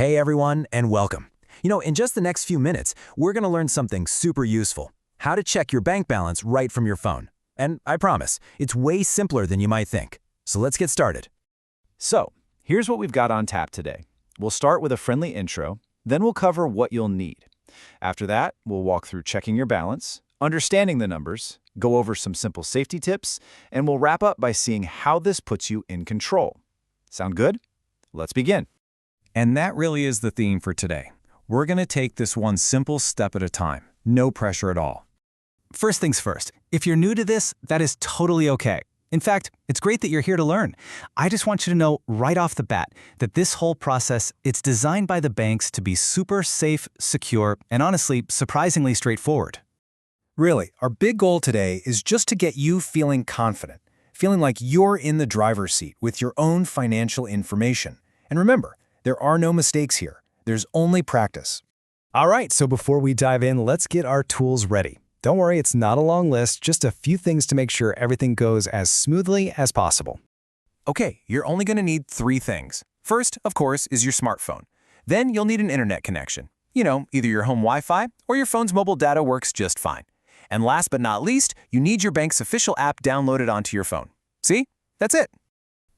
Hey everyone, and welcome. In just the next few minutes, we're going to learn something super useful. How to check your bank balance right from your phone. And I promise, it's way simpler than you might think. So let's get started. So, here's what we've got on tap today. We'll start with a friendly intro, then we'll cover what you'll need. After that, we'll walk through checking your balance, understanding the numbers, go over some simple safety tips, and we'll wrap up by seeing how this puts you in control. Sound good? Let's begin. And that really is the theme for today. We're going to take this one simple step at a time. No pressure at all. First things first, if you're new to this, that is totally okay. In fact, it's great that you're here to learn. I just want you to know right off the bat that this whole process, it's designed by the banks to be super safe, secure, and honestly, surprisingly straightforward. Really, our big goal today is just to get you feeling confident, feeling like you're in the driver's seat with your own financial information. And remember, there are no mistakes here. There's only practice. All right, so before we dive in, let's get our tools ready. Don't worry, it's not a long list, just a few things to make sure everything goes as smoothly as possible. Okay, you're only going to need 3 things. First, of course, is your smartphone. Then you'll need an internet connection. Either your home Wi-Fi or your phone's mobile data works just fine. And last but not least, you need your bank's official app downloaded onto your phone. See? That's it.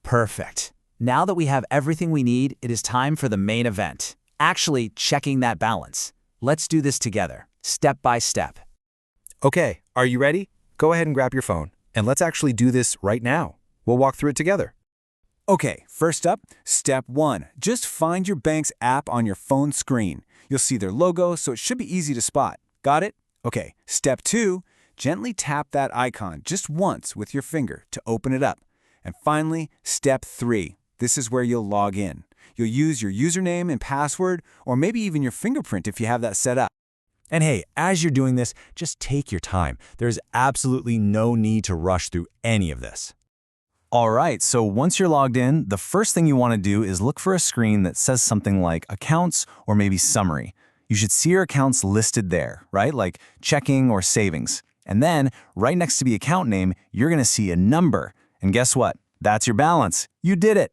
Perfect. Now that we have everything we need, it is time for the main event. Actually, checking that balance. Let's do this together, step by step. Okay, are you ready? Go ahead and grab your phone, and let's actually do this right now. We'll walk through it together. Okay, first up, step 1. Just find your bank's app on your phone screen. You'll see their logo, so it should be easy to spot. Got it? Okay, step 2. Gently tap that icon just once with your finger to open it up. And finally, step 3. This is where you'll log in. You'll use your username and password, or maybe even your fingerprint if you have that set up. And hey, as you're doing this, just take your time. There's absolutely no need to rush through any of this. All right, so once you're logged in, the first thing you want to do is look for a screen that says something like Accounts or maybe Summary. You should see your accounts listed there, right? Like checking or savings. And then, right next to the account name, you're going to see a number. And guess what? That's your balance. You did it.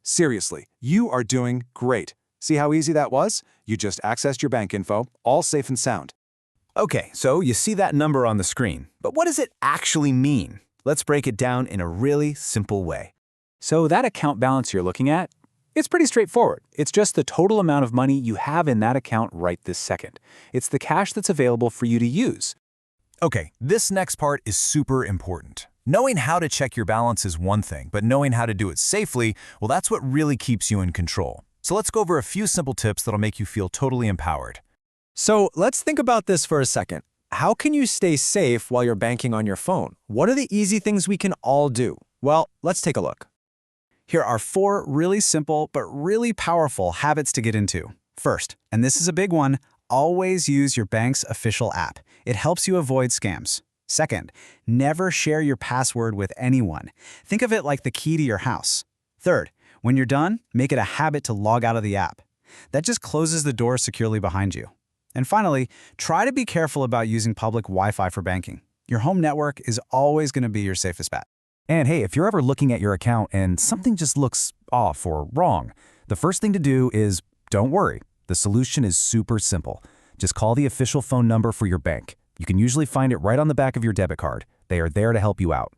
Seriously, you are doing great. See how easy that was? You just accessed your bank info, all safe and sound. Okay, so you see that number on the screen. But what does it actually mean? Let's break it down in a really simple way. So that account balance you're looking at, it's pretty straightforward. It's just the total amount of money you have in that account right this second. It's the cash that's available for you to use. Okay, this next part is super important. Knowing how to check your balance is one thing, but knowing how to do it safely, well, that's what really keeps you in control. So let's go over a few simple tips that'll make you feel totally empowered. So let's think about this for a second. How can you stay safe while you're banking on your phone? What are the easy things we can all do? Well, let's take a look. Here are 4 really simple but really powerful habits to get into. First, and this is a big one, always use your bank's official app. It helps you avoid scams. Second, never share your password with anyone. Think of it like the key to your house. Third, when you're done, make it a habit to log out of the app. That just closes the door securely behind you. And finally, try to be careful about using public Wi-Fi for banking. Your home network is always going to be your safest bet. And hey, if you're ever looking at your account and something just looks off or wrong, the first thing to do is don't worry. The solution is super simple. Just call the official phone number for your bank. You can usually find it right on the back of your debit card. They are there to help you out.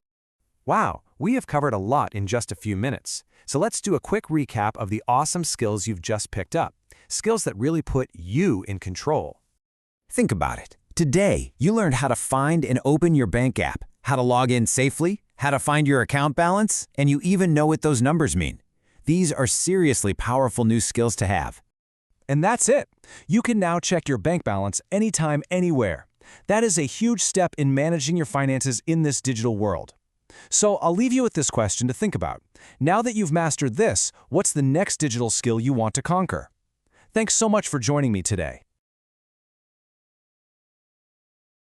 Wow, we have covered a lot in just a few minutes. So let's do a quick recap of the awesome skills you've just picked up. Skills that really put you in control. Think about it. Today, you learned how to find and open your bank app, how to log in safely, how to find your account balance, and you even know what those numbers mean. These are seriously powerful new skills to have. And that's it. You can now check your bank balance anytime, anywhere. That is a huge step in managing your finances in this digital world. So I'll leave you with this question to think about. Now that you've mastered this, what's the next digital skill you want to conquer? Thanks so much for joining me today.